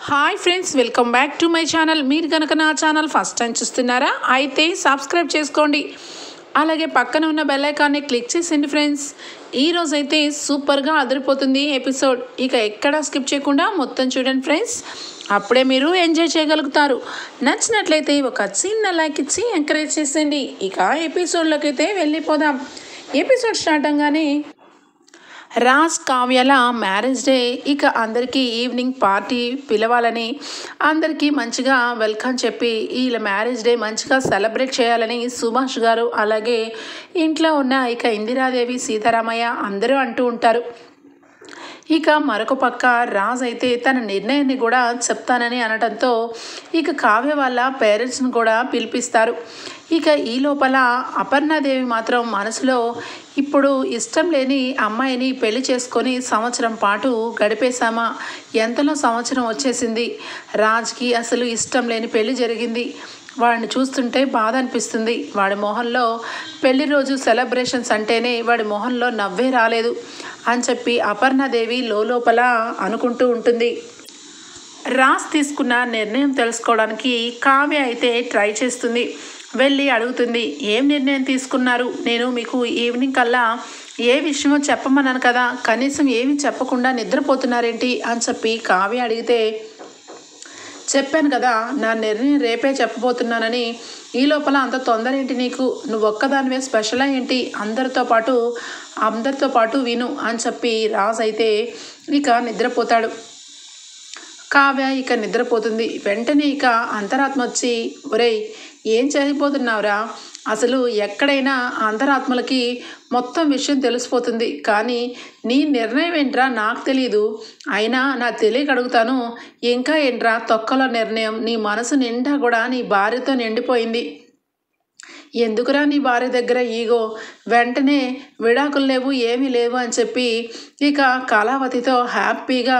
Hi friends, welcome back to my channel. మీరు కనుక నా ఛానల్ ఫస్ట్ టైం చూస్తున్నారా అయితే సబ్స్క్రైబ్ చేసుకోండి. అలాగే పక్కన ఉన్న బెల్ ఐకాన్ని క్లిక్ చేసేయండి ఫ్రెండ్స్. ఈరోజైతే సూపర్గా అదిరిపోతుంది ఎపిసోడ్. ఇక ఎక్కడా స్కిప్ చేయకుండా మొత్తం చూడండి ఫ్రెండ్స్, అప్పుడే మీరు ఎంజాయ్ చేయగలుగుతారు. నచ్చినట్లయితే ఒక చిన్న లైక్ ఇచ్చి ఎంకరేజ్ చేసేయండి. ఇక ఎపిసోడ్లోకి అయితే వెళ్ళిపోదాం. ఎపిసోడ్ స్టార్ట్ అవగానే రాజ్ కావ్యాల మ్యారేజ్ డే. ఇక అందరికీ ఈవినింగ్ పార్టీ పిలవాలని, అందరికీ మంచిగా వెల్కమ్ చెప్పి వీళ్ళ మ్యారేజ్ డే మంచిగా సెలబ్రేట్ చేయాలని సుభాష్ గారు, అలాగే ఇంట్లో ఉన్న ఇక ఇందిరాదేవి, సీతారామయ్య అందరూ అంటూ ఉంటారు. ఇక మరొక పక్క రాజ్ అయితే తన నిర్ణయాన్ని కూడా చెప్తానని అనడంతో ఇక కావ్య వాళ్ళ పేరెంట్స్ని కూడా పిలిపిస్తారు. ఇక ఈ లోపల అపర్ణాదేవి మాత్రం మనసులో ఇప్పుడు ఇష్టం లేని అమ్మాయిని పెళ్లి చేసుకొని సంవత్సరం పాటు గడిపేశామా, ఎంతలో సంవత్సరం వచ్చేసింది, రాజ్కి అసలు ఇష్టం లేని పెళ్లి జరిగింది, వాడిని చూస్తుంటే బాధ అనిపిస్తుంది, వాడి మొహంలో పెళ్లి రోజు సెలబ్రేషన్స్ అంటేనే వాడి మొహంలో నవ్వే రాలేదు అని చెప్పి అపర్ణాదేవి లోపల అనుకుంటూ ఉంటుంది. రాజ్ తీసుకున్న నిర్ణయం తెలుసుకోవడానికి కావ్య అయితే ట్రై చేస్తుంది. వెళ్ళి అడుగుతుంది, ఏం నిర్ణయం తీసుకున్నారు, నేను మీకు ఈవినింగ్ కల్లా ఏ విషయమో చెప్పమన్నాను కదా, కనీసం ఏమి చెప్పకుండా నిద్రపోతున్నారేంటి అని చెప్పి కావ్య అడిగితే, చెప్పాను కదా నా నిర్ణయం రేపే చెప్పబోతున్నానని, ఈ లోపల అంత తొందర ఏంటి నీకు, నువ్వు ఒక్కదానివే స్పెషల్ ఏంటి, అందరితో పాటు విను అని చెప్పి రాజ్ అయితే ఇక నిద్రపోతాడు. కావ్య ఇక నిద్రపోతుంది. వెంటనే ఇక అంతరాత్మ వచ్చి, ఒరేయ్ ఏం చేయబోతున్నావురా, అసలు ఎక్కడైనా అంతరాత్మలకి మొత్తం విషయం తెలిసిపోతుంది, కానీ నీ నిర్ణయం ఏంట్రా నాకు తెలియదు, అయినా నా తెలియక అడుగుతాను, ఇంకా ఏంట్రా తొక్కలో నిర్ణయం, నీ మనసు నిండా కూడా నీ భార్యతో నిండిపోయింది, ఎందుకురా నీ భార్య దగ్గర ఈగో, వెంటనే విడాకులు లేవు ఏమీ లేవు అని చెప్పి ఇక కళావతితో హ్యాపీగా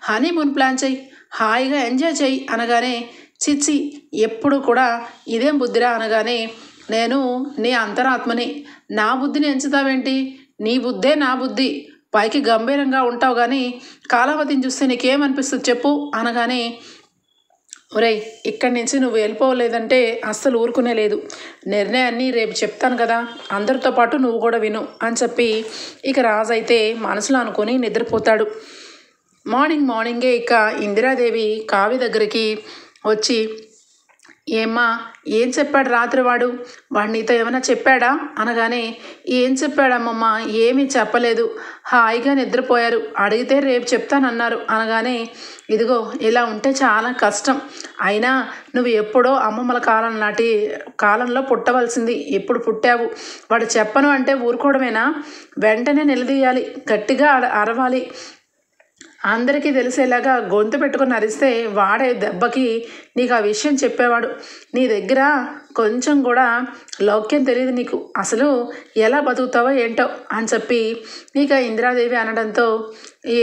హనీమూన్ ప్లాన్ చెయ్యి, హాయిగా ఎంజాయ్ చెయ్యి అనగానే, చిచ్చి ఎప్పుడు కూడా ఇదేం బుద్ధిరా అనగానే, నేను నీ అంతరాత్మని, నా బుద్ధిని ఎంచుతావేంటి, నీ బుద్ధే నా బుద్ధి, పైకి గంభీరంగా ఉంటావు కానీ కాలావతిని చూస్తే నీకేమనిపిస్తుంది చెప్పు అనగానే, ఒరేయ్ ఇక్కడి నుంచి నువ్వు వెళ్ళిపోలేదంటే అస్సలు ఊరుకునే లేదు, నిర్ణయాన్ని రేపు చెప్తాను కదా, అందరితో పాటు నువ్వు కూడా విను అని చెప్పి ఇక రాజు అయితే మనసులో అనుకొని నిద్రపోతాడు. మార్నింగే ఇక ఇందిరాదేవి కావ్య దగ్గరికి వచ్చి, ఏమ్మా ఏం చెప్పాడు రాత్రి వాడు నీతో ఏమైనా చెప్పాడా అనగానే, ఏం చెప్పాడమ్మమ్మ, ఏమీ చెప్పలేదు, హాయిగా నిద్రపోయారు, అడిగితే రేపు చెప్తానన్నారు అనగానే, ఇదిగో ఇలా ఉంటే చాలా కష్టం, అయినా నువ్వు ఎప్పుడో అమ్మమ్మల కాలంలో పుట్టవలసింది, ఎప్పుడు పుట్టావు, వాడు చెప్పను అంటే ఊరుకోవడమేనా, వెంటనే నిలదీయాలి, గట్టిగా అరవాలి, అందరికీ తెలిసేలాగా గొంతు పెట్టుకుని అరిస్తే వాడే దెబ్బకి నీకు ఆ విషయం చెప్పేవాడు, నీ దగ్గర కొంచెం కూడా లౌక్యం తెలియదు నీకు, అసలు ఎలా బతుకుతావో ఏంటో అని చెప్పి ఇక ఇందిరాదేవి అనడంతో,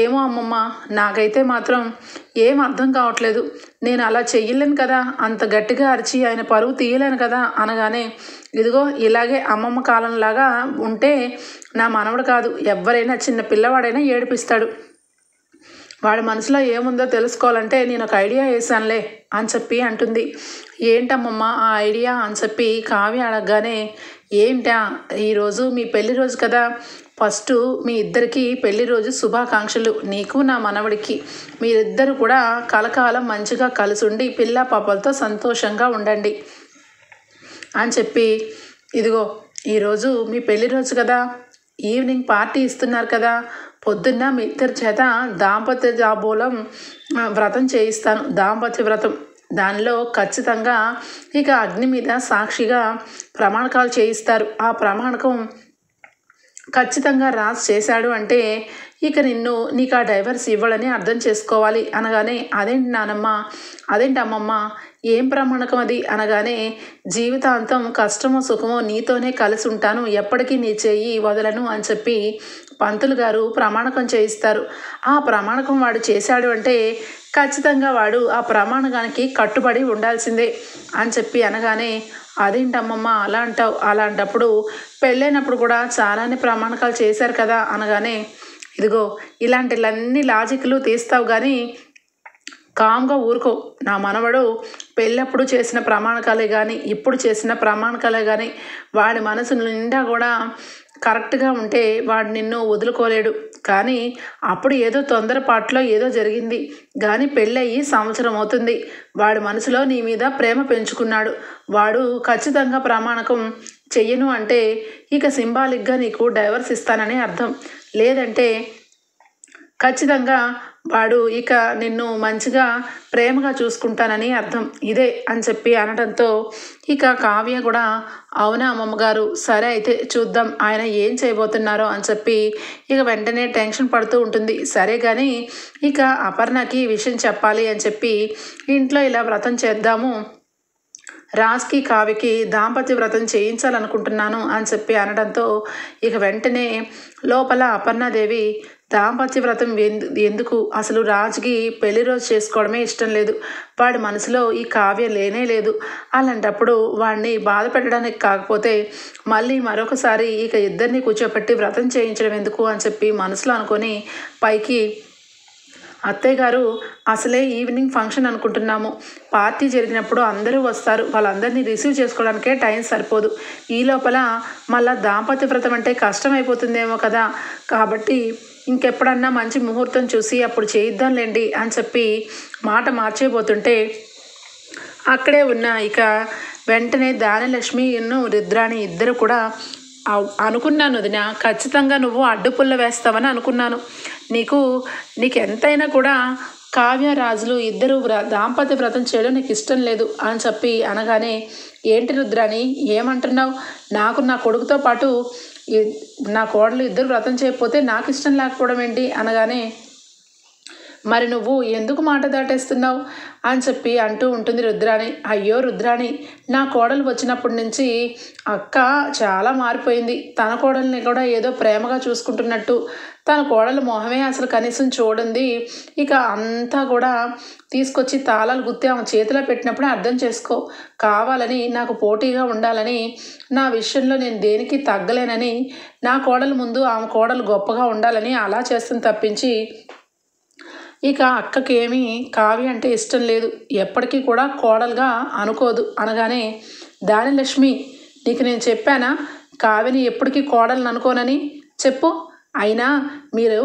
ఏమో అమ్మమ్మ నాకైతే మాత్రం ఏం అర్థం కావట్లేదు, నేను అలా చెయ్యలేను కదా, అంత గట్టిగా అరిచి ఆయన పరువు తీయలేను కదా అనగానే, ఇదిగో ఇలాగే అమ్మమ్మ కాలంలాగా ఉంటే నా మనవడు కాదు ఎవరైనా చిన్న పిల్లవాడైనా ఏడిపిస్తాడు, వాడి మనసులో ఏముందో తెలుసుకోవాలంటే నేను ఒక ఐడియా వేసానులే అని చెప్పి అంటుంది. ఏంటమ్మమ్మ ఆ ఐడియా అని చెప్పి కావ్య అడగగానే, ఏంటా ఈరోజు మీ పెళ్లి రోజు కదా, ఫస్ట్ మీ ఇద్దరికి పెళ్లి రోజు శుభాకాంక్షలు, నీకు నా మనవడికి, మీరిద్దరు కూడా కలకాలం మంచిగా కలిసుండి పిల్ల పాపలతో సంతోషంగా ఉండండి అని చెప్పి, ఇదిగో ఈరోజు మీ పెళ్లి రోజు కదా, ఈవినింగ్ పార్టీ ఇస్తున్నారు కదా, పొద్దున్న మీ ఇద్దరి చేత దాంపత్య జాబూలం వ్రతం చేయిస్తాను, దాంపత్య వ్రతం, దానిలో ఖచ్చితంగా ఇక అగ్ని మీద సాక్షిగా ప్రమాణకాలు చేయిస్తారు, ఆ ప్రమాణకం ఖచ్చితంగా రాజ్ చేశాడు అంటే ఇక నీకు ఆ డైవర్స్ ఇవ్వడని అర్థం చేసుకోవాలి అనగానే, అదేంటి నానమ్మ, అదేంటి అమ్మమ్మ, ఏం ప్రమాణకం అది అనగానే, జీవితాంతం కష్టమో సుఖమో నీతోనే కలిసి ఉంటాను, ఎప్పటికీ నీ చెయ్యి వదలను అని చెప్పి పంతులు గారు ప్రమాణకం చేయిస్తారు, ఆ ప్రమాణకం వాడు చేశాడు అంటే ఖచ్చితంగా వాడు ఆ ప్రమాణకానికి కట్టుబడి ఉండాల్సిందే అని చెప్పి అనగానే, అదేంటమ్మమ్మ అలా అంటావు, అలాంటప్పుడు పెళ్ళైనప్పుడు కూడా చాలానే ప్రమాణకాలు చేశారు కదా అనగానే, ఇదిగో ఇలాంటివన్నీ లాజిక్లు తీస్తావు కానీ కామ్గా ఊరుకో. నా మనవడు పెళ్ళప్పుడు చేసిన ప్రమాణకాలే కానీ ఇప్పుడు చేసిన ప్రమాణకాలే కానీ వాడి మనసు నిండా కూడా కరెక్ట్గా ఉంటే వాడు నిన్ను వదులుకోలేడు. కానీ అప్పుడు ఏదో తొందరపాటులో ఏదో జరిగింది కానీ పెళ్ళయి సంవత్సరం అవుతుంది. వాడి మనసులో నీ మీద ప్రేమ పెంచుకున్నాడు. వాడు ఖచ్చితంగా ప్రమాణకం చెయ్యను అంటే ఇక సింబాలిక్గా నీకు డైవర్స్ ఇస్తానని అర్థం. లేదంటే ఖచ్చితంగా వాడు ఇక నిన్ను మంచిగా ప్రేమగా చూసుకుంటానని అర్థం. ఇదే అని చెప్పి అనడంతో ఇక కావ్య కూడా అవునా అమ్మమ్మగారు, సరే అయితే చూద్దాం ఆయన ఏం చేయబోతున్నారో అని చెప్పి ఇక వెంటనే టెన్షన్ పడుతూ ఉంటుంది. సరే కానీ ఇక అపర్ణకి ఈ విషయం చెప్పాలి అని చెప్పి ఇంట్లో ఇలా వ్రతం చేద్దాము, రాజ్కి కావ్యకి దాంపత్య వ్రతం చేయించాలనుకుంటున్నాను అని చెప్పి అనడంతో ఇక వెంటనే లోపల అపర్ణాదేవి దాంపత్య వ్రతం ఎందుకు, అసలు రాజుకి పెళ్లి రోజు చేసుకోవడమే ఇష్టం లేదు, వాడి మనసులో ఈ కావ్యం లేనే లేదు, అలాంటప్పుడు వాడిని బాధ పెట్టడానికి కాకపోతే మళ్ళీ మరొకసారి ఇక ఇద్దరిని కూర్చోపెట్టి వ్రతం చేయించడం ఎందుకు అని చెప్పి మనసులో అనుకొని పైకి అత్తయ్య గారు అసలే ఈవినింగ్ ఫంక్షన్ అనుకుంటున్నాము, పార్టీ జరిగినప్పుడు అందరూ వస్తారు, వాళ్ళందరినీ రిసీవ్ చేసుకోవడానికే టైం సరిపోదు, ఈ లోపల మళ్ళీ దాంపత్య వ్రతం అంటే కష్టమైపోతుందేమో కదా, కాబట్టి ఇంకెప్పుడన్నా మంచి ముహూర్తం చూసి అప్పుడు చేయిద్దాంలేండి అని చెప్పి మాట మార్చేయబోతుంటే అక్కడే ఉన్న ఇక వెంటనే దానలక్ష్మి రుద్రాణి ఇద్దరు కూడా అనుకున్నాను వదిన, ఖచ్చితంగా నువ్వు అడ్డుపుల్ల వేస్తావని అనుకున్నాను, నీకు ఎంతైనా కూడా కావ్య రాజులు ఇద్దరు దాంపత్య వ్రతం చేయడం నీకు ఇష్టం లేదు అని చెప్పి అనగానే ఏంటి రుద్రాణి ఏమంటున్నావు, నాకు నా కొడుకుతో పాటు నా కోడలు ఇద్దరు వ్రతం చేయకపోతే నాకు ఇష్టం లేకపోవడం ఏంటి అనగానే మరి నువ్వు ఎందుకు మాట దాటేస్తున్నావు అని చెప్పి అంటూ ఉంటుంది రుద్రాణి. అయ్యో రుద్రాణి, నా కోడలు వచ్చినప్పటి నుంచి అక్క చాలా మారిపోయింది, తన కోడల్ని కూడా ఏదో ప్రేమగా చూసుకుంటున్నట్టు, తన కోడలు మొహమే అసలు కనీసం చూడండి, ఇక అంతా కూడా తీసుకొచ్చి తాళాలు గుత్తి ఆమె చేతిలో పెట్టినప్పుడే అర్థం చేసుకో, కావాలని నాకు పోటీగా ఉండాలని, నా విషయంలో నేను దేనికి తగ్గలేనని, నా కోడలు ముందు ఆమె కోడలు గొప్పగా ఉండాలని అలా చేస్తుంది తప్పించి ఇక అక్కకి ఏమీ కావ్య అంటే ఇష్టం లేదు, ఎప్పటికీ కూడా కోడలుగా అనుకోదు అనగానే దానిలక్ష్మి నీకు నేను చెప్పానా కావ్యని ఎప్పటికీ కోడలను అనుకోనని, చెప్పు, అయినా మీరు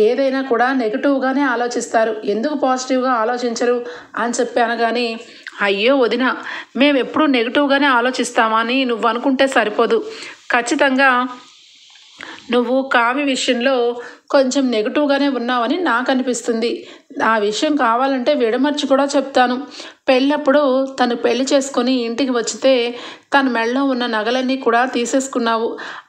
ఏదైనా కూడా నెగిటివ్గానే ఆలోచిస్తారు, ఎందుకు పాజిటివ్గా ఆలోచించరు అని చెప్పి అనగానే అయ్యో వదిన, మేము ఎప్పుడూ నెగిటివ్గానే ఆలోచిస్తామని నువ్వు అనుకుంటే సరిపోదు, ఖచ్చితంగా నువ్వు కావ్య విషయంలో కొంచెం నెగిటివ్గానే ఉన్నావని నాకు అనిపిస్తుంది, ఆ విషయం కావాలంటే విడమర్చి కూడా చెప్తాను, పెళ్ళప్పుడు తను పెళ్లి చేసుకొని ఇంటికి వచ్చితే తన మెడలో ఉన్న నగలన్నీ కూడా తీసేసుకున్నావు,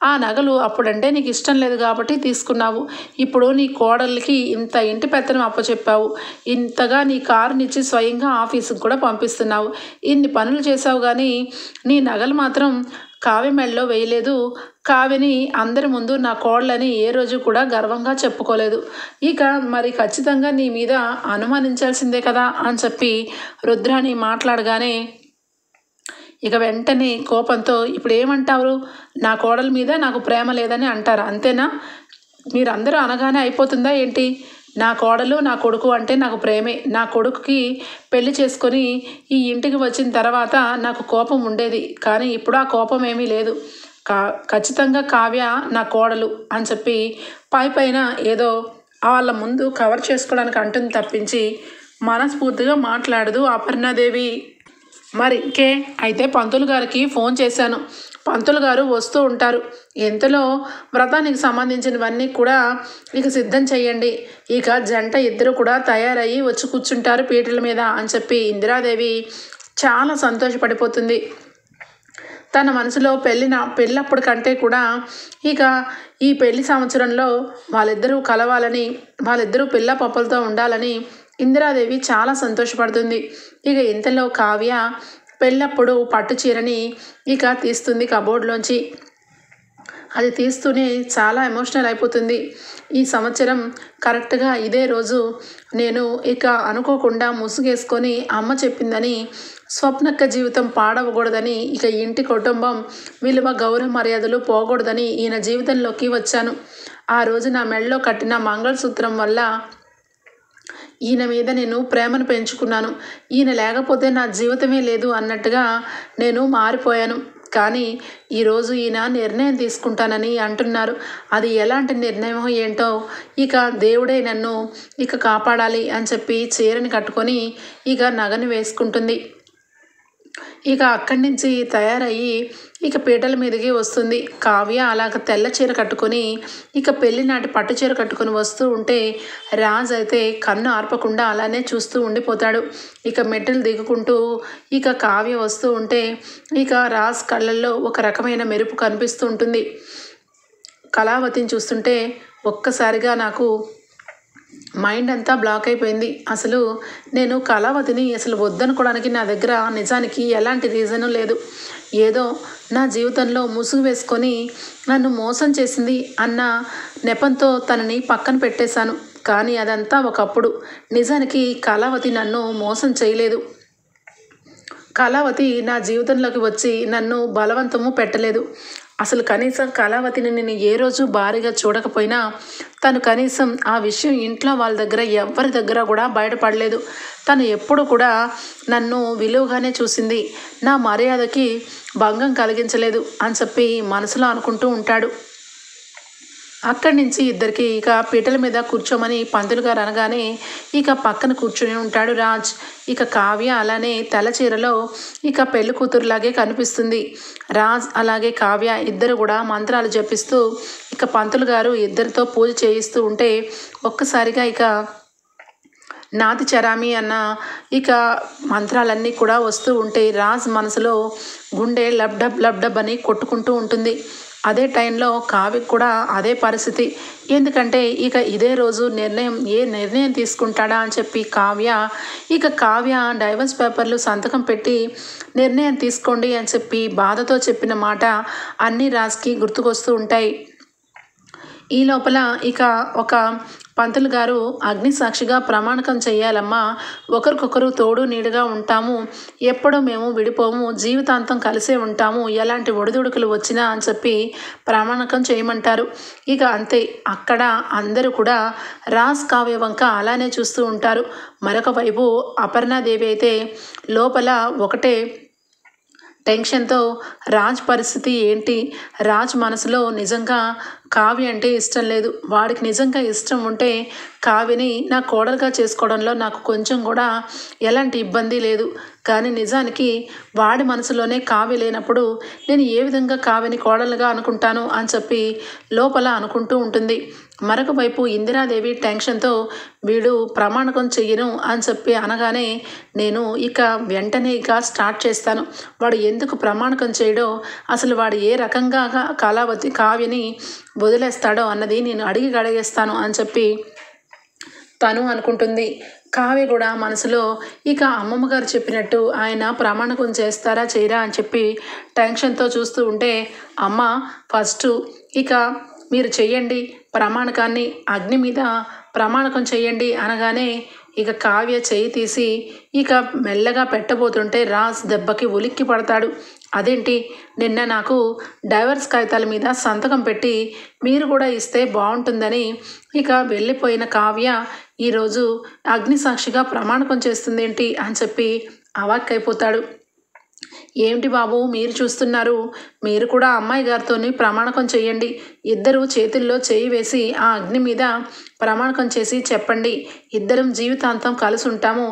ఆ నగలు అప్పుడంటే నీకు ఇష్టం లేదు కాబట్టి తీసుకున్నావు, ఇప్పుడు నీ కోడలికి ఇంత ఇంటి పెత్తనం అప్పచెప్పావు, ఇంతగా నీ కారునిచ్చి స్వయంగా ఆఫీసుకు కూడా పంపిస్తున్నావు, ఇన్ని పనులు చేసావు కానీ నీ నగలు మాత్రం కావ్య మెడలో వేయలేదు, కావ్యని అందరి ముందు నా కోడలని ఏ రోజు కూడా గర్వంగా చెప్పుకోలేదు, ఇక మరి ఖచ్చితంగా నీ మీద అనుమానించాల్సిందే కదా అని చెప్పి రుద్రాణి మాట్లాడగానే ఇక వెంటనే కోపంతో ఇప్పుడు ఏమంటారు, నా కోడల మీద నాకు ప్రేమ లేదని అంటారా, అంతేనా, మీరందరూ అనగానే అయిపోతుందా ఏంటి, నా కోడలు నా కొడుకు అంటే నాకు ప్రేమే, నా కొడుకుకి పెళ్లి చేసుకొని ఈ ఇంటికి వచ్చిన తర్వాత నాకు కోపం ఉండేది కానీ ఇప్పుడు ఆ కోపం ఏమీ లేదు, ఖచ్చితంగా కావ్య నా కోడలు అని చెప్పి పైన ఏదో వాళ్ళ ముందు కవర్ చేసుకోవడానికి అంటుంది తప్పించి మనస్ఫూర్తిగా మాట్లాడదు అపర్ణాదేవి. మరి ఇంకే అయితే పంతులు గారికి ఫోన్ చేశాను, పంతులు గారు వస్తూ ఉంటారు, ఎంతలో వ్రతానికి సంబంధించినవన్నీ కూడా ఇక సిద్ధం చేయండి, ఇక జంట ఇద్దరు కూడా తయారయ్యి వచ్చి కూర్చుంటారు పీటల మీద అని చెప్పి ఇందిరాదేవి చాలా సంతోషపడిపోతుంది. తన మనసులో పెళ్ళప్పుడు కంటే కూడా ఇక ఈ పెళ్లి సంవత్సరంలో వాళ్ళిద్దరూ కలవాలని, వాళ్ళిద్దరూ పిల్ల పప్పులతో ఉండాలని ఇందిరాదేవి చాలా సంతోషపడుతుంది. ఇక ఇంతలో కావ్య పెళ్ళప్పుడు పట్టు చీరని ఇక తీస్తుంది కబోర్డ్లోంచి, అది తీస్తూనే చాలా ఎమోషనల్ అయిపోతుంది. ఈ సంవత్సరం కరెక్ట్గా ఇదే రోజు నేను ఇక అనుకోకుండా ముసుగేసుకొని అమ్మ చెప్పిందని స్వప్నక్క జీవితం పాడవకూడదని, ఇక ఇంటి కుటుంబం విలువ గౌరవ మర్యాదలు పోకూడదని ఈయన జీవితంలోకి వచ్చాను. ఆ రోజు నా మెడలో కట్టిన మంగళసూత్రం వల్ల ఈయన మీద నేను ప్రేమను పెంచుకున్నాను, ఈయన లేకపోతే నా జీవితమే లేదు అన్నట్టుగా నేను మారిపోయాను. కానీ ఈరోజు ఈయన నిర్ణయం తీసుకుంటానని అంటున్నారు. అది ఎలాంటి నిర్ణయం ఏంటో ఇక దేవుడే నన్ను ఇక కాపాడాలి అని చెప్పి చీరని కట్టుకొని ఇక నగని వేసుకుంటుంది. ఇక అక్కడి నుంచి తయారయ్యి ఇక పీటల మీదకి వస్తుంది. కావ్య అలాగ తెల్ల చీర కట్టుకొని ఇక పెళ్లి నాటి పట్టు చీర కట్టుకొని వస్తూ ఉంటే రాజ్ అయితే కన్ను ఆర్పకుండా అలానే చూస్తూ ఉండిపోతాడు. ఇక మెట్టెలు దిగుకుంటూ ఇక కావ్య వస్తూ ఉంటే ఇక రాజ్ కళ్ళల్లో ఒక రకమైన మెరుపు కనిపిస్తూ ఉంటుంది. కళావతిని చూస్తుంటే ఒక్కసారిగా నాకు మైండ్ అంతా బ్లాక్ అయిపోయింది. అసలు నేను కళావతిని అసలు వద్దనుకోవడానికి నా దగ్గర నిజానికి ఎలాంటి రీజను లేదు. ఏదో నా జీవితంలో ముసుగు వేసుకొని నన్ను మోసం చేసింది అన్న నెపంతో తనని పక్కన పెట్టేశాను. కానీ అదంతా ఒకప్పుడు. నిజానికి కళావతి నన్ను మోసం చేయలేదు. కళావతి నా జీవితంలోకి వచ్చి నన్ను బలవంతము పెట్టలేదు. అసలు కనీసం కళావతిని నేను ఏ రోజు భారీగా చూడకపోయినా తను కనీసం ఆ విషయం ఇంట్లో వాళ్ళ దగ్గర ఎవరి దగ్గర కూడా బయటపడలేదు. తను ఎప్పుడు కూడా నన్ను విలువగానే చూసింది, నా మర్యాదకి భంగం కలిగించలేదు అని చెప్పి మనసులో అనుకుంటూ ఉంటాడు. అక్కడి నుంచి ఇద్దరికి ఇక పీటల మీద కూర్చోమని పంతులు గారు అనగానే ఇక పక్కన కూర్చుని ఉంటాడు రాజ్. ఇక కావ్య అలానే తెల్ల చీరలో ఇక పెళ్లి కూతురులాగే కనిపిస్తుంది. రాజ్ అలాగే కావ్య ఇద్దరు కూడా మంత్రాలు జపిస్తూ ఇక పంతులు గారు ఇద్దరితో పూజ చేయిస్తూ ఉంటే ఒక్కసారిగా ఇక నాది చరామి అన్న ఇక మంత్రాలన్నీ కూడా వస్తూ ఉంటే రాజ్ మనసులో గుండె లబ్డబ్ లబ్డబ్ అని కొట్టుకుంటూ ఉంటుంది. అదే టైంలో కావ్యకు కూడా అదే పరిస్థితి. ఎందుకంటే ఇక ఇదే రోజు ఏ నిర్ణయం తీసుకుంటాడా అని చెప్పి కావ్య డైవర్స్ పేపర్లు సంతకం పెట్టి నిర్ణయం తీసుకోండి అని చెప్పి బాధతో చెప్పిన మాట అన్నీ రాజ్కి గుర్తుకొస్తూ ఉంటాయి. ఈ లోపల ఇక ఒక పంతులు గారు అగ్ని సాక్షిగా ప్రమాణకం చేయాలమ్మా, ఒకరికొకరు తోడు నీడుగా ఉంటాము, ఎప్పుడూ మేము విడిపోము, జీవితాంతం కలిసే ఉంటాము, ఎలాంటి ఒడిదుడుకులు వచ్చినా అని చెప్పి ప్రమాణకం చేయమంటారు. ఇక అంతే, అక్కడ అందరూ కూడా రాజ్ కావ్య వంక అలానే చూస్తూ ఉంటారు. మరొక వైపు అపర్ణాదేవి అయితే లోపల ఒకటే టెన్షన్తో రాజ్ పరిస్థితి ఏంటి, రాజ్ మనసులో నిజంగా కావ్య అంటే ఇష్టం లేదు, వాడికి నిజంగా ఇష్టం ఉంటే కావ్యని నా కోడలుగా చేసుకోవడంలో నాకు కొంచెం కూడా ఎలాంటి ఇబ్బంది లేదు. కానీ నిజానికి వాడి మనసులోనే కావ్య లేనప్పుడు నేను ఏ విధంగా కావ్యని కోడలుగా అనుకుంటాను అని చెప్పి లోపల అనుకుంటూ ఉంటుంది. మరొక వైపు ఇందిరాదేవి టెన్షన్తో వీడు ప్రమాణకం చెయ్యను అని చెప్పి అనగానే నేను ఇక వెంటనే ఇక స్టార్ట్ చేస్తాను, వాడు ఎందుకు ప్రమాణకం చేయడో, అసలు వాడు ఏ రకంగా కావ్యని వదిలేస్తాడో అన్నది నేను అడిగేస్తాను అని చెప్పి తను అనుకుంటుంది. కావ్య కూడా మనసులో ఇక అమ్మమ్మ గారు చెప్పినట్టు ఆయన ప్రమాణకం చేస్తారా చేయరా అని చెప్పి టెన్షన్తో చూస్తూ ఉంటే, అమ్మ ఫస్ట్ ఇక మీరు చెయ్యండి ప్రమాణకాన్ని, అగ్ని మీద ప్రమాణకం చెయ్యండి అనగానే ఇక కావ్య చేయి తీసి ఇక మెల్లగా పెట్టబోతుంటే రాజ్ దెబ్బకి ఉలిక్కి పడతాడు. అదేంటి, నిన్న నాకు డైవర్స్ కాగితాల మీద సంతకం పెట్టి మీరు కూడా ఇస్తే బాగుంటుందని ఇక వెళ్ళిపోయిన కావ్య ఈరోజు అగ్ని సాక్షిగా ప్రమాణకం చేస్తుందేంటి అని చెప్పి అవాక్కైపోతాడు. ఏమిటి బాబు మీరు చూస్తున్నారు, మీరు కూడా అమ్మాయి గారితో ప్రమాణకం చేయండి, ఇద్దరు చేతుల్లో చేయి వేసి ఆ అగ్ని మీద ప్రమాణకం చేసి చెప్పండి, ఇద్దరం జీవితాంతం కలిసి ఉంటాము,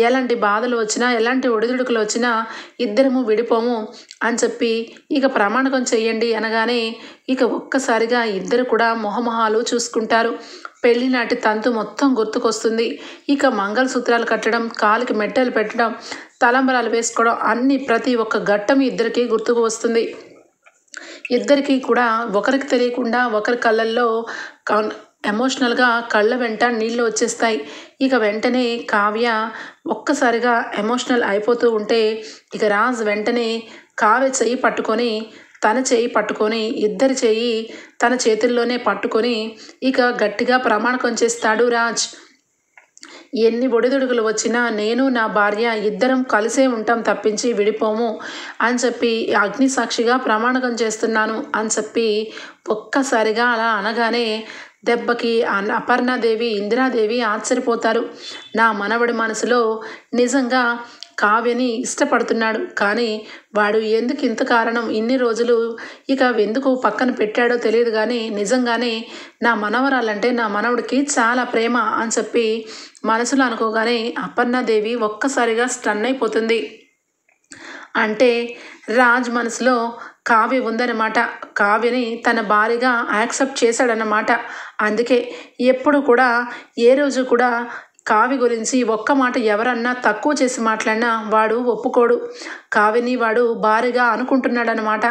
ఎలాంటి బాధలు వచ్చినా ఎలాంటి ఒడిదుడుకులు వచ్చినా ఇద్దరము విడిపోము అని చెప్పి ఇక ప్రమాణకం చేయండి అనగానే ఇక ఒక్కసారిగా ఇద్దరు కూడా మొహమొహాలు చూసుకుంటారు. పెళ్లి నాటి తంతు మొత్తం గుర్తుకొస్తుంది. ఇక మంగళసూత్రాలు కట్టడం, కాలికి మెట్టెలు పెట్టడం, తలంబరాలు వేసుకోవడం, అన్ని ప్రతి ఒక్క ఘట్టం ఇద్దరికి గుర్తుకు వస్తుంది. ఇద్దరికీ కూడా ఒకరికి తెలియకుండా ఒకరి కళ్ళల్లో ఎమోషనల్గా కళ్ళ వెంట నీళ్ళు వచ్చేస్తాయి. ఇక వెంటనే కావ్య ఒక్కసారిగా ఎమోషనల్ అయిపోతూ ఉంటే ఇక రాజ్ వెంటనే కావ్య చెయ్యి పట్టుకొని తన చేయి పట్టుకొని ఇద్దరి చేయి తన చేతుల్లోనే పట్టుకొని ఇక గట్టిగా ప్రమాణకం చేస్తాడు రాజ్. ఎన్ని ఒడిదుడుకులు వచ్చినా నేను నా భార్య ఇద్దరం కలిసే ఉంటాం తప్పించి విడిపోము అని చెప్పి అగ్ని సాక్షిగా ప్రమాణకం చేస్తున్నాను అని చెప్పి ఒక్కసారిగా అలా అనగానే దెబ్బకి అపర్ణాదేవి ఇందిరాదేవి ఆశ్చర్యపోతారు. నా మనవడి మనసులో నిజంగా కావ్యని ఇష్టపడుతున్నాడు, కానీ వాడు ఎందుకు ఇంత కారణం ఇన్ని రోజులు ఇక ఎందుకు పక్కన పెట్టాడో తెలియదు, కానీ నిజంగానే నా మనవరాలంటే నా మనవడికి చాలా ప్రేమ అని చెప్పి మనసులో అనుకోగానే అపర్ణాదేవి ఒక్కసారిగా స్టన్ అయిపోతుంది. అంటే రాజ్ మనసులో కావ్య ఉందన్నమాట. కావ్యని తన భార్యగా యాక్సెప్ట్ చేశాడన్నమాట. అందుకే ఎప్పుడు కూడా ఏ రోజు కూడా కావ్య గురించి ఒక్క మాట ఎవరన్నా తక్కువ చేసి మాట్లాడినా వాడు ఒప్పుకోడు. కావ్యని వాడు భార్యగా అనుకుంటున్నాడనమాట.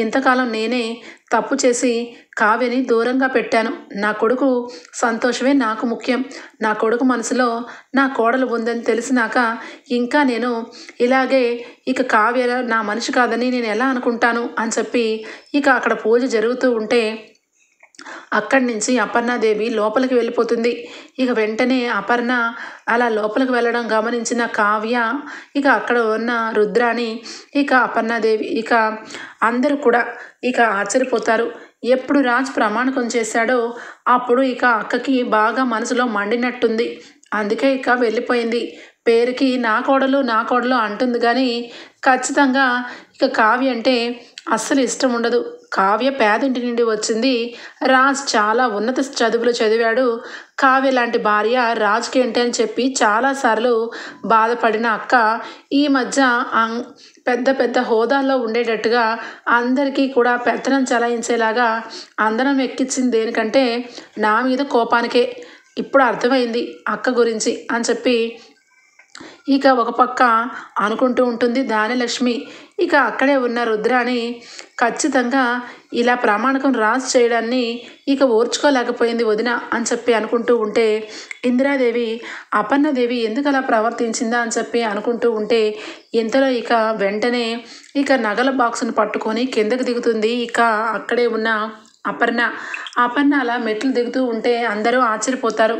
ఇంతకాలం నేనే తప్పు చేసి కావ్యని దూరంగా పెట్టాను. నా కొడుకు సంతోషమే నాకు ముఖ్యం. నా కొడుకు మనసులో నా కోడలు ఉందని తెలిసినాక ఇంకా నేను ఇలాగే ఇక కావ్య నా మనిషి కాదని నేను ఎలా అనుకుంటాను అని చెప్పి ఇక అక్కడ పూజ జరుగుతూ ఉంటే అక్కడి నుంచి అపర్ణాదేవి లోపలికి వెళ్ళిపోతుంది. ఇక వెంటనే అపర్ణ అలా లోపలికి వెళ్ళడం గమనించిన కావ్య ఇక అక్కడ ఉన్న రుద్రాని ఇక అపర్ణాదేవి ఇక అందరూ కూడా ఇక ఆశ్చర్యపోతారు. ఎప్పుడు రాజ్ ప్రమాణకం చేశాడో అప్పుడు ఇక అక్కకి బాగా మనసులో మండినట్టుంది. అందుకే ఇక వెళ్ళిపోయింది. పేరుకి నా కోడలు అంటుంది, కానీ ఖచ్చితంగా ఇక కావ్య అంటే అస్సలు ఇష్టం ఉండదు. కావ్య పేదింటి నుండి వచ్చింది. రాజ్ చాలా ఉన్నత చదువులు చదివాడు. కావ్య లాంటి భార్య రాజ్కి ఏంటి అని చెప్పి చాలాసార్లు బాధపడిన అక్క ఈ మధ్య పెద్ద పెద్ద హోదాల్లో ఉండేటట్టుగా అందరికీ కూడా పెత్తనం చలాయించేలాగా అందరం ఎక్కించింది దేనికంటే నా మీద కోపానికే. ఇప్పుడు అర్థమైంది అక్క గురించి అని చెప్పి ఇక ఒక పక్క అనుకుంటూ ఉంటుంది ధాన్యలక్ష్మి. ఇక అక్కడే ఉన్న రుద్రాని ఖచ్చితంగా ఇలా ప్రామాణికం రాజ్ చేయడాన్ని ఇక ఓర్చుకోలేకపోయింది వదిన అని చెప్పి అనుకుంటూ ఉంటే ఇందిరాదేవి అపర్ణదేవి ఎందుకు అలా ప్రవర్తించిందా అని చెప్పి అనుకుంటూ ఉంటే ఇంతలో ఇక వెంటనే ఇక నగల బాక్సును పట్టుకొని కిందకు దిగుతుంది. ఇక అక్కడే ఉన్న అపర్ణ అలా మెట్లు దిగుతూ ఉంటే అందరూ ఆశ్చర్యపోతారు.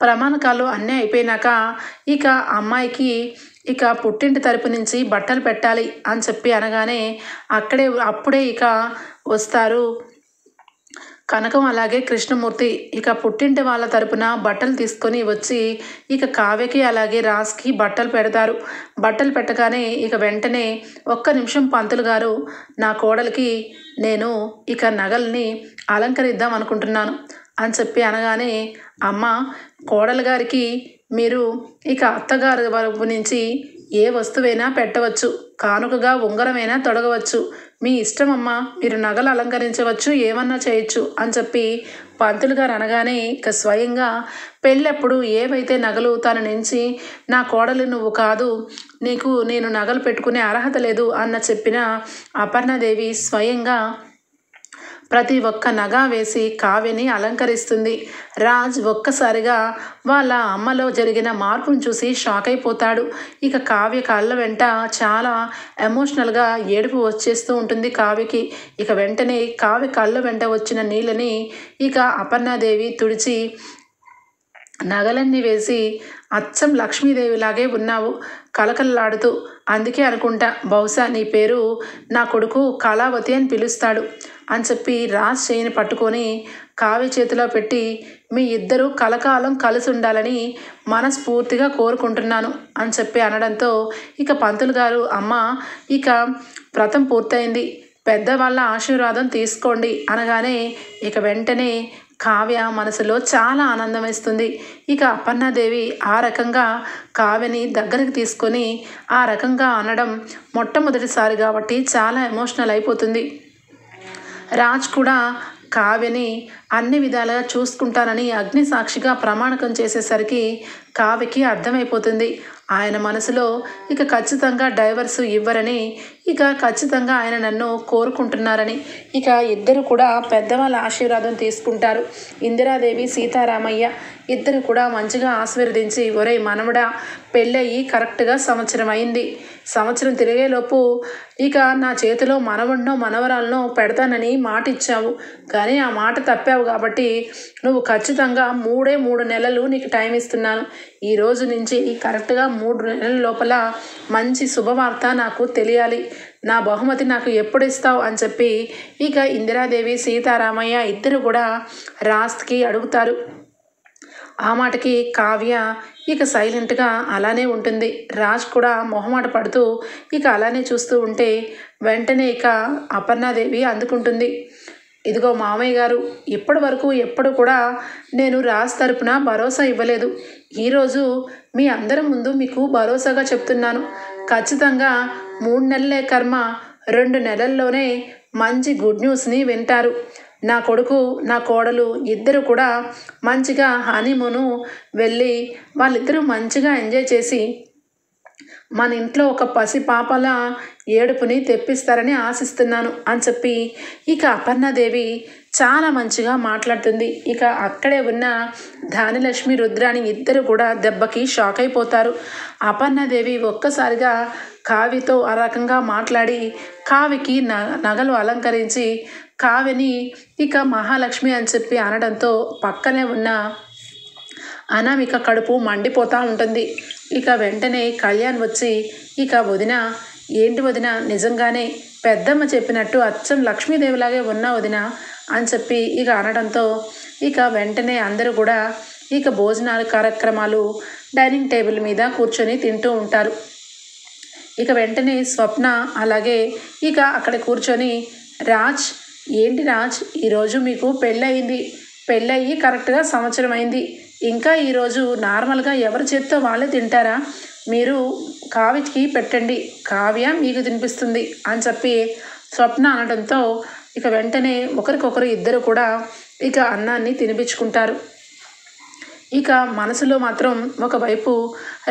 ప్రమాణకాలు అన్నీ అయిపోయినాక ఇక అమ్మాయికి ఇక పుట్టింటి తరపు నుంచి బట్టలు పెట్టాలి అని చెప్పి అనగానే అప్పుడే ఇక వస్తారు కనకం అలాగే కృష్ణమూర్తి. ఇక పుట్టింటి వాళ్ళ తరపున బట్టలు తీసుకొని వచ్చి ఇక కావ్యకి అలాగే రాజ్కి బట్టలు పెడతారు. బట్టలు పెట్టగానే ఇక వెంటనే ఒక్క నిమిషం పంతులు గారు, నా కోడలికి నేను ఇక నగల్ని అలంకరిద్దాం అనుకుంటున్నాను అని చెప్పి అనగానే అమ్మ కోడలు గారికి మీరు ఇక అత్తగారి వైపు నుంచి ఏ వస్తువైనా పెట్టవచ్చు, కానుకగా ఉంగరమైనా తొడగవచ్చు, మీ ఇష్టం అమ్మ, మీరు నగలు అలంకరించవచ్చు, ఏమన్నా చేయొచ్చు అని చెప్పి పంతులు గారు అనగానే ఇక స్వయంగా పెళ్ళప్పుడు ఏవైతే నగలు తన నుంచి నా కోడలు నువ్వు కాదు, నీకు నేను నగలు పెట్టుకునే అర్హత లేదు అన్న చెప్పిన అపర్ణాదేవి స్వయంగా ప్రతి ఒక్క నగ వేసి కావ్యని అలంకరిస్తుంది. రాజ్ ఒక్కసారిగా వాళ్ళ అమ్మలో జరిగిన మార్పును చూసి షాక్ అయిపోతాడు. ఇక కావ్య కళ్ళ వెంట చాలా ఎమోషనల్గా ఏడుపు వచ్చేస్తూ ఉంటుంది కావ్యకి. ఇక వెంటనే కావ్య కళ్ళ వెంట వచ్చిన నీళ్ళని ఇక అపర్ణాదేవి తుడిచి నగలన్నీ వేసి అచ్చం లక్ష్మీదేవిలాగే ఉన్నావు కలకలలాడుతూ, అందుకే అనుకుంటా బహుశా నీ పేరు నా కొడుకు కళావతి అని పిలుస్తాడు అని చెప్పి రాజ్ చేయిని పట్టుకొని కావ్య చేతిలో పెట్టి మీ ఇద్దరూ కలకాలం కలిసి ఉండాలని మనస్ఫూర్తిగా కోరుకుంటున్నాను అని చెప్పి అనడంతో ఇక పంతులు గారు అమ్మ ఇక వ్రతం పూర్తయింది, పెద్దవాళ్ళ ఆశీర్వాదం తీసుకోండి అనగానే ఇక వెంటనే కావ్య మనసులో చాలా ఆనందం వేస్తుంది. ఇక అపర్ణాదేవి ఆ రకంగా కావ్యని దగ్గరికి తీసుకొని ఆ రకంగా అనడం మొట్టమొదటిసారి కాబట్టి చాలా ఎమోషనల్ అయిపోతుంది. రాజ్ కూడా కావ్యని అన్ని విధాలుగా చూసుకుంటానని అగ్ని సాక్షిగా ప్రమాణకం చేసేసరికి కావ్యకి అర్థమైపోతుంది ఆయన మనసులో ఇక ఖచ్చితంగా డైవర్సు ఇవ్వరని, ఇక ఖచ్చితంగా ఆయన నన్ను కోరుకుంటున్నారని. ఇక ఇద్దరు కూడా పెద్దవాళ్ళ ఆశీర్వాదం తీసుకుంటారు. ఇందిరాదేవి సీతారామయ్య ఇద్దరు కూడా మంచిగా ఆశీర్వదించి ఒరే మనవడా పెళ్ళయి కరెక్ట్గా సంవత్సరం అయింది, సంవత్సరం తిరిగేలోపు ఇక నా చేతిలో మనవడినో మనవరాలనో పెడతానని మాట ఇచ్చావు, కానీ ఆ మాట తప్పావు. కాబట్టి నువ్వు ఖచ్చితంగా 3 నెలలు నీకు టైం ఇస్తున్నాను. ఈ రోజు నుంచి కరెక్ట్గా 3 నెలల లోపల మంచి శుభవార్త నాకు తెలియాలి. నా బహుమతి నాకు ఎప్పుడు ఇస్తావు అని చెప్పి ఇక ఇందిరాదేవి సీతారామయ్య ఇద్దరు కూడా రాజ్కి అడుగుతారు. ఆ మాటకి కావ్య ఇక సైలెంట్గా అలానే ఉంటుంది. రాజ్ కూడా మొహమాట పడుతూ ఇక అలానే చూస్తూ ఉంటే వెంటనే ఇక అపర్ణాదేవి అందుకుంటుంది. ఇదిగో మామయ్య గారు, ఇప్పటి వరకు ఎప్పుడు కూడా నేను రాజ్ తరపున భరోసా ఇవ్వలేదు. ఈరోజు మీ అందరి ముందు మీకు భరోసాగా చెప్తున్నాను. ఖచ్చితంగా 3 నెలలే కర్మ, 2 నెలల్లోనే మంచి గుడ్ న్యూస్ని వింటారు. నా కొడుకు నా కోడలు ఇద్దరు కూడా మంచిగా హనీమూను వెళ్ళి వాళ్ళిద్దరూ మంచిగా ఎంజాయ్ చేసి మన ఇంట్లో ఒక పసి పాపల ఏడుపుని తెప్పిస్తారని ఆశిస్తున్నాను అని చెప్పి ఇక అపర్ణాదేవి చాలా మంచిగా మాట్లాడుతుంది. ఇక అక్కడే ఉన్న ధాన్యలక్ష్మి రుద్రాణి ఇద్దరు కూడా దెబ్బకి షాక్ అయిపోతారు. అపర్ణాదేవి ఒక్కసారిగా కావ్యతో ఆ రకంగా మాట్లాడి కావ్యకి నగలు అలంకరించి కావ్యని ఇక మహాలక్ష్మి అని చెప్పి అనడంతో పక్కనే ఉన్న అనామిక కడుపు మండిపోతూ ఉంటుంది. ఇక వెంటనే కళ్యాణ్ వచ్చి ఇక వదిన, ఏంటి వదిన, నిజంగానే పెద్దమ్మ చెప్పినట్టు అచ్చం లక్ష్మీదేవిలాగే ఉన్న వదిన అని చెప్పి ఇక అనడంతో ఇక వెంటనే అందరూ కూడా ఇక భోజనాలు కార్యక్రమాలు డైనింగ్ టేబుల్ మీద కూర్చొని తింటూ ఉంటారు. ఇక వెంటనే స్వప్న అలాగే ఇక అక్కడ కూర్చొని రాజ్, ఏంటి రాజ్, ఈరోజు మీకు పెళ్ళయ్యి కరెక్ట్గా సంవత్సరం అయింది. ఇంకా ఈరోజు నార్మల్గా ఎవరి చేత్తో వాళ్ళే తింటారా? మీరు కావ్యకి పెట్టండి, కావ్య మీకు తినిపిస్తుంది అని చెప్పి స్వప్న అనడంతో ఇక వెంటనే ఒకరికొకరు ఇద్దరు కూడా ఇక అన్నాన్ని తినిపించుకుంటారు. ఇక మనసులో మాత్రం ఒకవైపు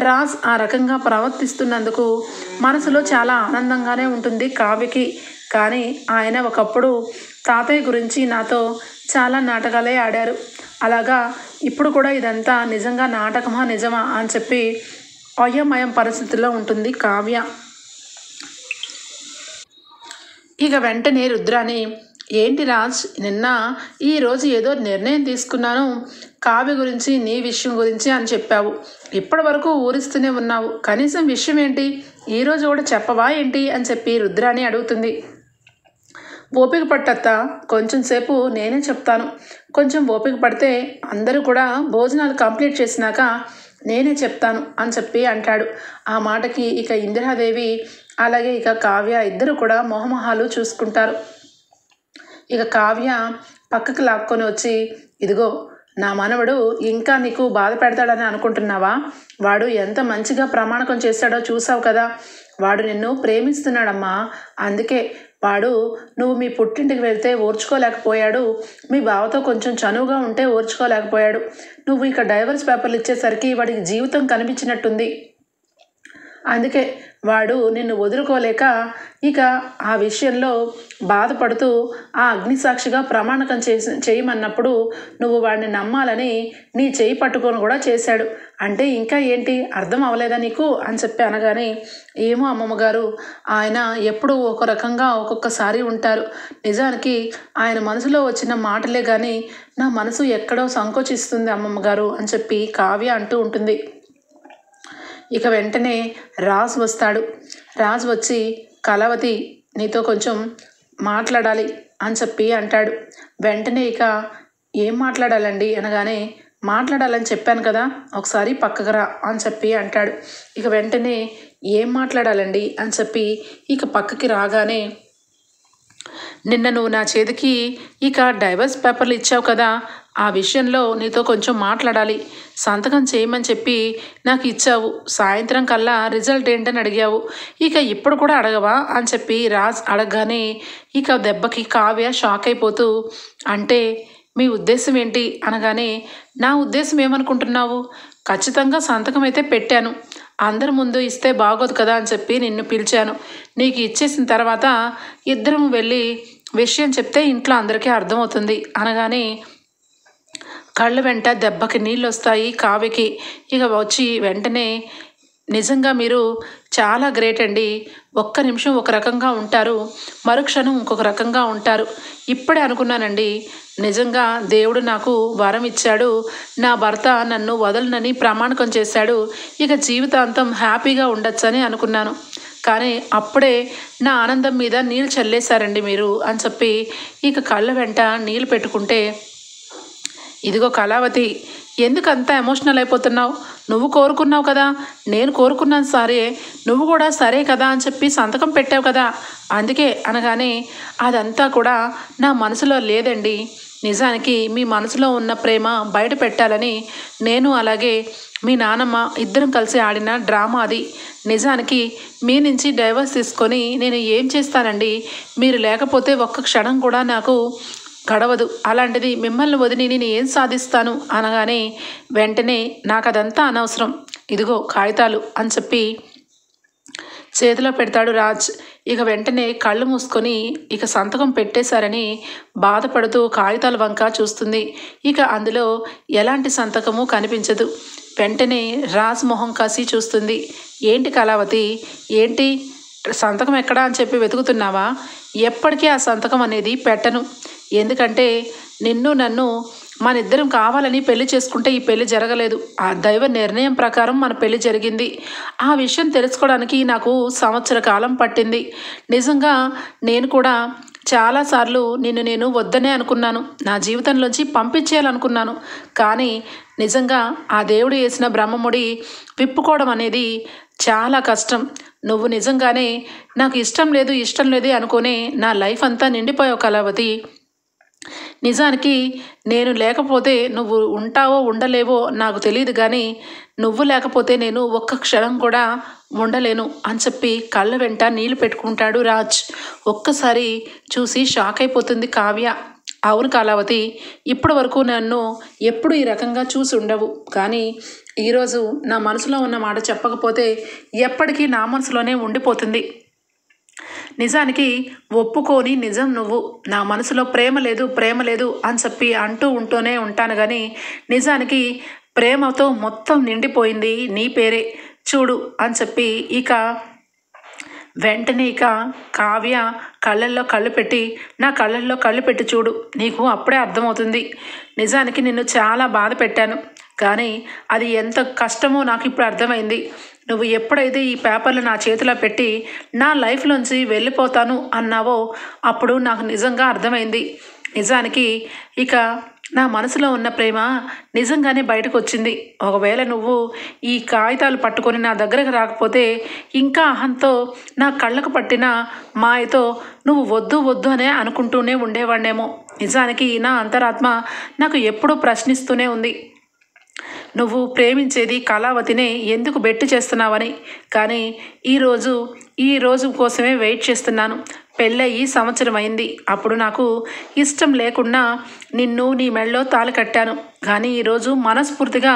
రాజ్ ఆ రకంగా ప్రవర్తిస్తున్నందుకు మనసులో చాలా ఆనందంగానే ఉంటుంది కావ్యకి. కానీ ఆయన ఒకప్పుడు తాతయ్య గురించి నాతో చాలా నాటకాలే ఆడారు. అలాగా ఇప్పుడు కూడా ఇదంతా నిజంగా నాటకమా నిజమా అని చెప్పి అయోమయం పరిస్థితుల్లో ఉంటుంది కావ్య. ఇక వెంటనే రుద్రాని, ఏంటి రాజ్, ఈరోజు ఏదో నిర్ణయం తీసుకున్నాను కావ్య గురించి, నీ విషయం గురించి అని చెప్పావు. ఇప్పటి వరకు ఊరిస్తూనే ఉన్నావు, కనీసం విషయం ఏంటి ఈరోజు కూడా చెప్పవా ఏంటి అని చెప్పి రుద్రాని అడుగుతుంది. ఓపిక పట్టత్తా, కొంచెం సేపు నేనే చెప్తాను, కొంచెం ఓపిక పడితే అందరూ కూడా భోజనాలు కంప్లీట్ చేసినాక నేనే చెప్తాను అని చెప్పి అంటాడు. ఆ మాటకి ఇక ఇందిరాదేవి అలాగే ఇక కావ్య ఇద్దరు కూడా మొహమొహాలు చూసుకుంటారు. ఇక కావ్య పక్కకు లాక్కొని వచ్చి, ఇదిగో నా మనవడు ఇంకా నీకు బాధ పెడతాడని అనుకుంటున్నావా? వాడు ఎంత మంచిగా ప్రమాణకం చేశాడో చూసావు కదా. వాడు నిన్ను ప్రేమిస్తున్నాడమ్మా, అందుకే వాడు నువ్వు మీ పుట్టింటికి వెళ్తే ఓర్చుకోలేకపోయాడు, మీ బావతో కొంచెం చనువుగా ఉంటే ఓర్చుకోలేకపోయాడు. నువ్వు ఇక డైవర్స్ పేపర్లు ఇచ్చేసరికి వాడికి జీవితం కనిపించినట్టుంది. అందుకే వాడు నిన్ను వదులుకోలేక ఇక ఆ విషయంలో బాధపడుతూ ఆ అగ్నిసాక్షిగా ప్రమాణకం చేయమన్నప్పుడు నువ్వు వాడిని నమ్మాలని నీ చేయి పట్టుకొని కూడా చేశాడు. అంటే ఇంకా ఏంటి, అర్థం అవ్వలేదా నీకు అని చెప్పి అనగానే, ఏమో అమ్మమ్మగారు, ఆయన ఎప్పుడూ ఒక రకంగా ఒక్కొక్కసారి ఉంటారు. నిజానికి ఆయన మనసులో వచ్చిన మాటలే కానీ నా మనసు ఎక్కడో సంకోచిస్తుంది అమ్మమ్మగారు అని చెప్పి కావ్య అంటూ ఉంటుంది. ఇక వెంటనే రాజ్ వస్తాడు. రాజ్ వచ్చి, కళావతి నీతో కొంచెం మాట్లాడాలి అని చెప్పి అంటాడు. వెంటనే ఇక ఏం మాట్లాడాలండి అనగానే, మాట్లాడాలని చెప్పాను కదా, ఒకసారి పక్కకు రా అని చెప్పి అంటాడు. ఇక వెంటనే ఏం మాట్లాడాలండి అని చెప్పి ఇక పక్కకి రాగానే, నిన్న నువ్వు నా చేతికి ఇక డైవర్స్ పేపర్లు ఇచ్చావు కదా, ఆ విషయంలో నీతో కొంచెం మాట్లాడాలి. సంతకం చేయమని చెప్పి నాకు ఇచ్చావు, సాయంత్రం కల్లా రిజల్ట్ ఏంటని అడిగావు, ఇక ఇప్పుడు కూడా అడగవా అని చెప్పి రాజ్ అడగగానే ఇక దెబ్బకి కావ్య షాక్ అయిపోతూ, అంటే మీ ఉద్దేశం ఏంటి అనగానే, నా ఉద్దేశం ఏమనుకుంటున్నావు, ఖచ్చితంగా సంతకం అయితే పెట్టాను, అందరి ముందు ఇస్తే బాగోదు కదా అని చెప్పి నిన్ను పిలిచాను. నీకు ఇచ్చేసిన తర్వాత ఇద్దరం వెళ్ళి విషయం చెప్తే ఇంట్లో అందరికీ అర్థమవుతుంది అనగానే కళ్ళ వెంట దెబ్బకి నీళ్ళు వస్తాయి కావ్యకి. ఇక వచ్చి వెంటనే, నిజంగా మీరు చాలా గ్రేట్ అండి. ఒక్క నిమిషం ఒక రకంగా ఉంటారు, మరుక్షణం ఇంకొక రకంగా ఉంటారు. ఇప్పుడే అనుకున్నానండి, నిజంగా దేవుడు నాకు వరం ఇచ్చాడు, నా భర్త నన్ను వదలనని ప్రమాణకం చేశాడు, ఇక జీవితాంతం హ్యాపీగా ఉండొచ్చని అనుకున్నాను. కానీ అప్పుడే నా ఆనందం మీద నీళ్ళు చల్లేశారండి మీరు అని చెప్పి ఇక కళ్ళ వెంట నీళ్ళు పెట్టుకుంటే, ఇదిగో కళావతి, ఎందుకు అంత ఎమోషనల్ అయిపోతున్నావు? నువ్వు కోరుకున్నావు కదా, నేను కోరుకున్నాను సరే, నువ్వు కూడా సరే కదా అని చెప్పి సంతకం పెట్టావు కదా, అందుకే అనగానే అదంతా కూడా నా మనసులో లేదండి. నిజానికి మీ మనసులో ఉన్న ప్రేమ బయట పెట్టాలని నేను అలాగే మీ నానమ్మ ఇద్దరం కలిసి ఆడిన డ్రామా అది. నిజానికి మీ నుంచి డైవర్స్ తీసుకొని నేను ఏం చేస్తానండి? మీరు లేకపోతే ఒక్క క్షణం కూడా నాకు గడవదు. అలాంటిది మిమ్మల్ని వదిలి నేను ఏం సాధిస్తాను అనగానే వెంటనే నాకు అదంతా అనవసరం, ఇదిగో కాగితాలు అని చెప్పి చేతిలో పెడతాడు రాజ్. ఇక వెంటనే కళ్ళు మూసుకొని ఇక సంతకం పెట్టేశారని బాధపడుతూ కాగితాల వంక చూస్తుంది. ఇక అందులో ఎలాంటి సంతకము కనిపించదు. వెంటనే రాజ్ మొహం కాసి చూస్తుంది. ఏంటి కళావతి, ఏంటి సంతకం ఎక్కడా అని చెప్పి వెతుకుతున్నావా? ఎప్పటికీ ఆ సంతకం అనేది పెట్టను. ఎందుకంటే నిన్ను నన్ను మన ఇద్దరం కావాలని పెళ్లి చేసుకుంటే ఈ పెళ్లి జరగలేదు. ఆ దైవ నిర్ణయం ప్రకారం మన పెళ్లి జరిగింది. ఆ విషయం తెలుసుకోవడానికి నాకు సంవత్సర కాలం పట్టింది. నిజంగా నేను కూడా చాలాసార్లు నిన్ను నేను వద్దనే అనుకున్నాను, నా జీవితంలోంచి పంపించేయాలనుకున్నాను. కానీ నిజంగా ఆ దేవుడు వేసిన బ్రహ్మముడి విప్పుకోవడం అనేది చాలా కష్టం. నువ్వు నిజంగానే నాకు ఇష్టం లేదు అనుకునే నా లైఫ్ అంతా నిండిపోయావు కళావతి. నిజానికి నేను లేకపోతే నువ్వు ఉంటావో ఉండలేవో నాకు తెలియదు, కానీ నువ్వు లేకపోతే నేను ఒక్క క్షణం కూడా ఉండలేను అని చెప్పి కళ్ళ వెంట నీళ్లు పెట్టుకుంటాడు రాజ్. ఒక్కసారి చూసి షాక్ అయిపోతుంది కావ్య. అవును కళావతి, ఇప్పటి వరకు నన్ను ఎప్పుడు ఈ రకంగా చూసి ఉండవు, కానీ ఈరోజు నా మనసులో ఉన్న మాట చెప్పకపోతే ఎప్పటికీ నా మనసులోనే ఉండిపోతుంది. నిజానికి ఒప్పుకొని నిజం నువ్వు నా మనసులో ప్రేమ లేదు అని చెప్పి అంటూ ఉంటూనే ఉంటాను, కానీ నిజానికి ప్రేమతో మొత్తం నిండిపోయింది నీ పేరే చూడు అని చెప్పి ఇక వెంటనే ఇక కావ్య కళ్ళల్లో కళ్ళు పెట్టి, నా కళ్ళల్లో కళ్ళు పెట్టి చూడు, నీకు అప్పుడే అర్థమవుతుంది. నిజానికి నిన్ను చాలా బాధ పెట్టాను, కానీ అది ఎంత కష్టమో నాకు ఇప్పుడు అర్థమైంది. నువ్వు ఎప్పుడైతే ఈ పేపర్లు నా చేతిలో పెట్టి నా లైఫ్లోంచి వెళ్ళిపోతాను అన్నావో అప్పుడు నాకు నిజంగా అర్థమైంది. నిజానికి ఇక నా మనసులో ఉన్న ప్రేమ నిజంగానే బయటకు వచ్చింది. ఒకవేళ నువ్వు ఈ కాగితాలు పట్టుకొని నా దగ్గరకు రాకపోతే ఇంకా అహంతో నా కళ్ళకు పట్టిన మాయతో నువ్వు వద్దు అనే అనుకుంటూనే ఉండేవాడినేమో. నిజానికి నా అంతరాత్మ నాకు ఎప్పుడూ ప్రశ్నిస్తూనే ఉంది, నువ్వు ప్రేమించేది కళావతినే ఎందుకు బెట్టు చేస్తున్నావని. కానీ ఈ రోజు కోసమే వెయిట్ చేస్తున్నాను. పెళ్ళయి సంవత్సరం అయింది. అప్పుడు నాకు ఇష్టం లేకుండా నిన్ను నీ మెళ్ళలో తాళి కట్టాను, కానీ ఈరోజు మనస్ఫూర్తిగా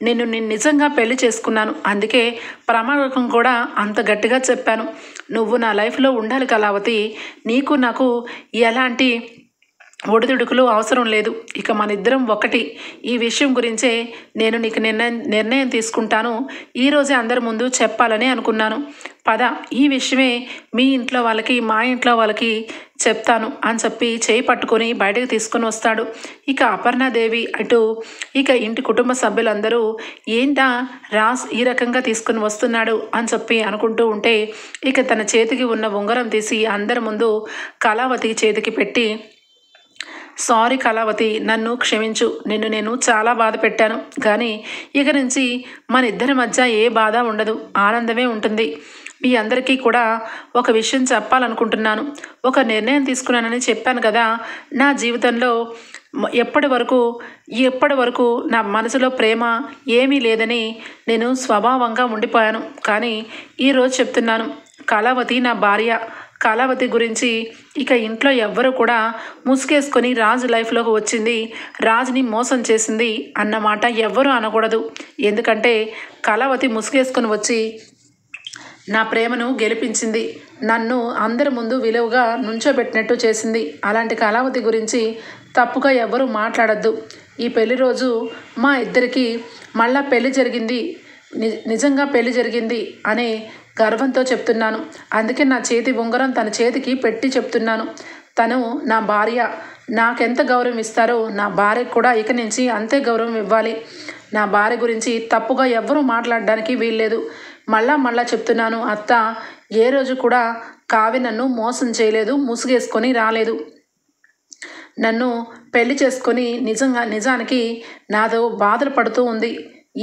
నిన్ను నిజంగా పెళ్లి చేసుకున్నాను. అందుకే ప్రమాణకం కూడా అంత గట్టిగా చెప్పాను. నువ్వు నా లైఫ్లో ఉండాలి కళావతి, నీకు నాకు ఎలాంటి ఒడిదుడుకులు అవసరం లేదు. ఇక మన ఇద్దరం ఒకటి. ఈ విషయం గురించే నేను నీకు నిర్ణయం తీసుకుంటాను. ఈరోజే అందరి ముందు చెప్పాలని అనుకున్నాను. పద, ఈ విషయమే మీ ఇంట్లో వాళ్ళకి మా ఇంట్లో వాళ్ళకి చెప్తాను అని చెప్పి చేయి పట్టుకొని బయటకు తీసుకొని వస్తాడు. ఇక అపర్ణాదేవి అటు ఇక ఇంటి కుటుంబ సభ్యులందరూ ఏంటా రాజ్ ఈ రకంగా తీసుకుని వస్తున్నాడు అని చెప్పి అనుకుంటూ ఉంటే ఇక తన చేతికి ఉన్న ఉంగరం తీసి అందరి ముందు కళావతి చేతికి పెట్టి, సారీ కళావతి, నన్ను క్షమించు, నిన్ను నేను చాలా బాధ పెట్టాను, కానీ ఇక నుంచి మన ఇద్దరి మధ్య ఏ బాధ ఉండదు, ఆనందమే ఉంటుంది. మీ అందరికీ కూడా ఒక విషయం చెప్పాలనుకుంటున్నాను. ఒక నిర్ణయం తీసుకున్నానని చెప్పాను కదా, నా జీవితంలో ఎప్పటి వరకు నా మనసులో ప్రేమ ఏమీ లేదని నేను స్వభావంగా ఉండిపోయాను. కానీ ఈరోజు చెప్తున్నాను, కళావతి నా భార్య. కళావతి గురించి ఇక ఇంట్లో ఎవ్వరూ కూడా ముసుగేసుకొని రాజు లైఫ్లోకి వచ్చింది, రాజుని మోసం చేసింది అన్నమాట ఎవ్వరూ అనకూడదు. ఎందుకంటే కళావతి ముసుగేసుకొని వచ్చి నా ప్రేమను గెలిపించింది, నన్ను అందరి ముందు విలువగా నుంచోబెట్టినట్టు చేసింది. అలాంటి కళావతి గురించి తప్పుగా ఎవ్వరూ మాట్లాడద్దు. ఈ పెళ్లి రోజు మా ఇద్దరికి మళ్ళా పెళ్లి జరిగింది, నిజంగా పెళ్లి జరిగింది అనే గర్వంతో చెప్తున్నాను. అందుకే నా చేతి ఉంగరం తన చేతికి పెట్టి చెప్తున్నాను. తను నా భార్య. నాకెంత గౌరవం ఇస్తారో నా భార్యకు కూడా ఇక నుంచి అంతే గౌరవం ఇవ్వాలి. నా భార్య గురించి తప్పుగా ఎవ్వరూ మాట్లాడడానికి వీల్లేదు. మళ్ళా చెప్తున్నాను అత్త, ఏ రోజు కూడా కావ్య నన్ను మోసం చేయలేదు, ముసుగేసుకొని రాలేదు. నన్ను పెళ్లి చేసుకొని నిజానికి నాతో బాధలు పడుతూ ఉంది.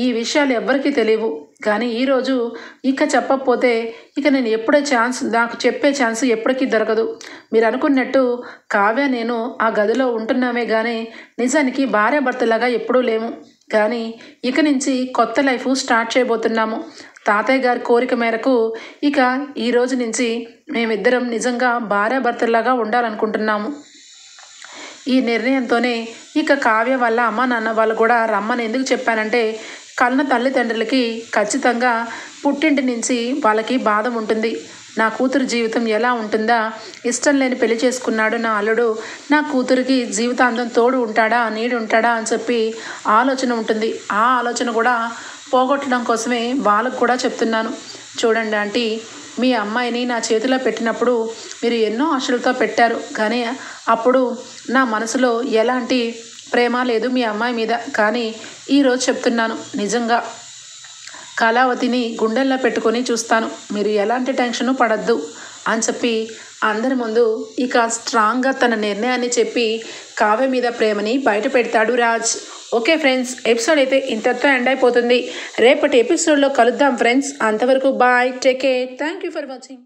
ఈ విషయాలు ఎవ్వరికీ తెలియవు. కానీ ఈరోజు ఇక చెప్పకపోతే ఇక నేను నాకు చెప్పే ఛాన్స్ ఎప్పటికీ దొరకదు. మీరు అనుకున్నట్టు కావ్య నేను ఆ గదిలో ఉంటున్నామే కానీ నిజానికి భార్యాభర్తలాగా ఎప్పుడూ లేము. కానీ ఇక నుంచి కొత్త లైఫ్ స్టార్ట్ చేయబోతున్నాము. తాతయ్య గారి కోరిక మేరకు ఇక ఈ రోజు నుంచి మేమిద్దరం నిజంగా భార్యాభర్తలాగా ఉండాలనుకుంటున్నాము. ఈ నిర్ణయంతోనే ఇక కావ్య వాళ్ళ అమ్మ నాన్న వాళ్ళు కూడా రమ్మని ఎందుకు చెప్పానంటే, కన్న తల్లిదండ్రులకి ఖచ్చితంగా పుట్టింటి నుంచి వాళ్ళకి బాధ ఉంటుంది. నా కూతురు జీవితం ఎలా ఉంటుందా, ఇష్టం లేని పెళ్లి చేసుకున్నాడు నా అల్లుడు, నా కూతురికి జీవితాంతం తోడు ఉంటాడా నీడు ఉంటాడా అని చెప్పి ఆలోచన ఉంటుంది. ఆ ఆలోచన కూడా పోగొట్టడం కోసమే వాళ్ళకు కూడా చెప్తున్నాను. చూడండి ఆంటీ, మీ అమ్మాయిని నా చేతిలో పెట్టినప్పుడు మీరు ఎన్నో ఆశలతో పెట్టారు. కానీ అప్పుడు నా మనసులో ఎలాంటి ప్రేమ లేదు మీ అమ్మాయి మీద. కానీ ఈరోజు చెప్తున్నాను, నిజంగా కళావతిని గుండెల్లో పెట్టుకొని చూస్తాను. మీరు ఎలాంటి టెన్షన్ పడద్దు అని చెప్పి అందరి ముందు ఇక స్ట్రాంగ్గా తన నిర్ణయాన్ని చెప్పి కావ్య మీద ప్రేమని బయట పెడతాడు రాజ్. ఓకే ఫ్రెండ్స్, ఎపిసోడ్ అయితే ఇంతతో ఎండ్ అయిపోతుంది. రేపటి ఎపిసోడ్లో కలుద్దాం ఫ్రెండ్స్. అంతవరకు bye, take care, thank you for watching.